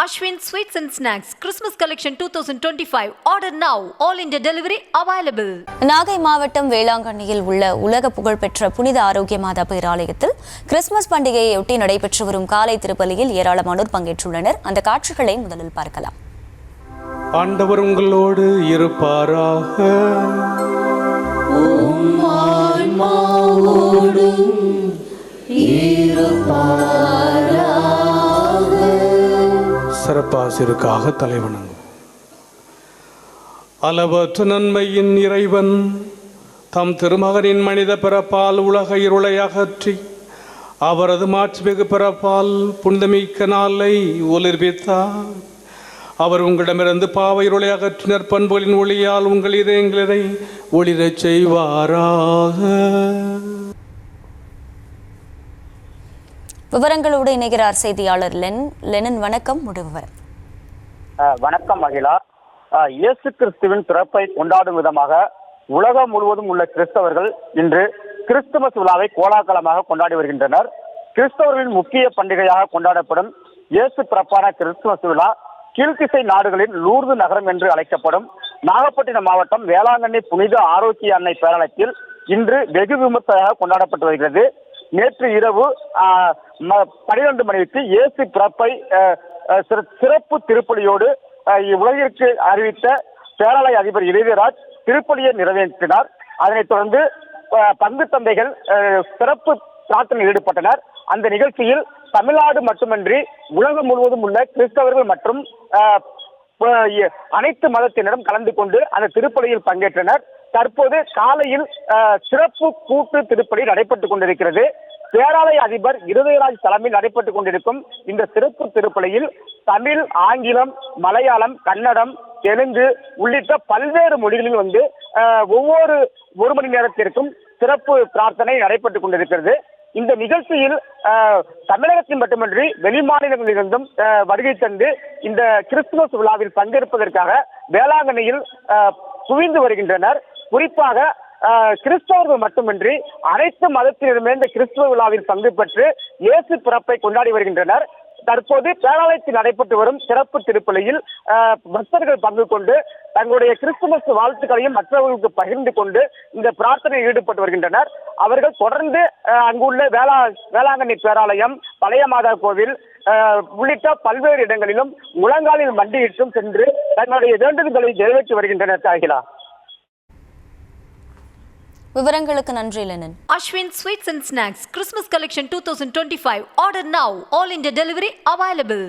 Ashwin Sweets and Snacks Christmas Collection 2025. Order now. All India delivery available. Nagai மாவட்டம் வேளாங்கண்ணியில் உள்ள உலக புகழ்பெற்ற புனித ஆரோக்கிய மாதா பேராலயத்தில் கிறிஸ்துமஸ் பண்டிகையொட்டி நடைபெற்று வரும் காலை திருப்பலியில் ஏராளமானோர் பங்கேற்றுள்ளனர். அந்த காட்சிகளை முதலில் பார்க்கலாம். ஆண்டவர் உங்களோடு இருப்பாராக. சிறப்பாசிற்காக தலைவணங்கும். அளவற்ற நன்மையின் இறைவன் தம் திருமகனின் மனித பிறப்பால் உலக இருளை அகற்றி அவரது மாட்சிமிகு பிறப்பால் புனிதமிக்க நாளை ஒளிர்வித்தார். அவர் உங்களிடமிருந்து பாவ இருளை அகற்றினர் பண்புகளின் ஒளியால் உங்கள் இதயங்களை ஒளிரச் செய்வாராக. விவரங்களோடு இணைகிறார் செய்தியாளர் லெனன். வணக்கம். விவரம். வணக்கம் மகிழா. இயேசு கிறிஸ்துவின் பிறப்பை கொண்டாடும் விதமாக உலகம் முழுவதும் உள்ள கிறிஸ்தவர்கள் இன்று கிறிஸ்துமஸ் விழாவை கோலாகலமாக கொண்டாடி வருகின்றனர். கிறிஸ்தவர்களின் முக்கிய பண்டிகையாக கொண்டாடப்படும் இயேசு பிறப்பான கிறிஸ்துமஸ் விழா கீழ்த்திசை நாடுகளின் லூர்து நகரம் என்று அழைக்கப்படும் நாகப்பட்டினம் மாவட்டம் வேளாங்கண்ணி புனித ஆரோக்கிய அன்னை பேராலயத்தில் இன்று வெகு விமர்சையாக கொண்டாடப்பட்டு வருகிறது. நேற்று இரவு 12 மணிக்கு இயேசு பிறப்பை சிறப்பு திருப்பலியோடு உலகிற்கு அறிவித்த பேராலய அதிபர் இளையராஜ் திருப்பலியை நிறைவேற்றினார். அதனைத் தொடர்ந்து பங்கு தந்தைகள் சிறப்பு பிரார்த்தனையில் ஈடுபட்டனர். அந்த நிகழ்ச்சியில் தமிழ்நாடு மட்டுமின்றி உலகம் முழுவதும் உள்ள கிறிஸ்தவர்கள் மற்றும் அனைத்து மதத்தினரும் கலந்து கொண்டு அந்த திருப்பலியில் பங்கேற்றனர். தற்போது காலையில் சிறப்பு கூட்டு திருப்பலி நடைபெற்றுக் கொண்டிருக்கிறது. பேராலய அதிபர் இளையராஜ் தலைமையில் நடைபெற்றுக் கொண்டிருக்கும் இந்த சிறப்பு திருப்பலியில் தமிழ், ஆங்கிலம், மலையாளம், கன்னடம், தெலுங்கு உள்ளிட்ட பல்வேறு மொழிகளில் ஒவ்வொரு 1 மணி நேரத்திற்கும் சிறப்பு பிரார்த்தனை நடைபெற்றுக் கொண்டிருக்கிறது. இந்த நிகழ்ச்சியில் தமிழகத்தில் மட்டுமின்றி வெளிமாநிலங்களிலிருந்தும் வருகை தந்து இந்த கிறிஸ்துமஸ் விழாவில் பங்கேற்பதற்காக வேளாங்கண்ணியில் குவிந்து வருகின்றனர். குறிப்பாக கிறிஸ்தவர்கள் மட்டுமின்றி அனைத்து மதத்தினருமே இந்த கிறிஸ்துவ விழாவில் பங்கு பெற்று இயேசு பிறப்பை கொண்டாடி வருகின்றனர். தற்போது பேராலயத்தில் நடைபெற்று வரும் சிறப்பு திருப்பலியில் பக்தர்கள் பங்கு கொண்டு தங்களுடைய கிறிஸ்துமஸ் வாழ்த்துக்களையும் மற்றவர்களுக்கு பகிர்ந்து கொண்டு இந்த பிரார்த்தனையில் ஈடுபட்டு வருகின்றனர். அவர்கள் தொடர்ந்து அங்குள்ள வேளாங்கண்ணி பேராலயம், பழைய மாதா கோவில் உள்ளிட்ட பல்வேறு இடங்களிலும் முழங்காலில் மண்டியிட்டும் சென்று தங்களுடைய வேண்டுதல்களை நிறைவேற்றி வருகின்றனர். சாகிலா, விவரங்களுக்கு நன்றி linen. Ashwin Sweets and Snacks Christmas Collection 2025. Order now. All India delivery available.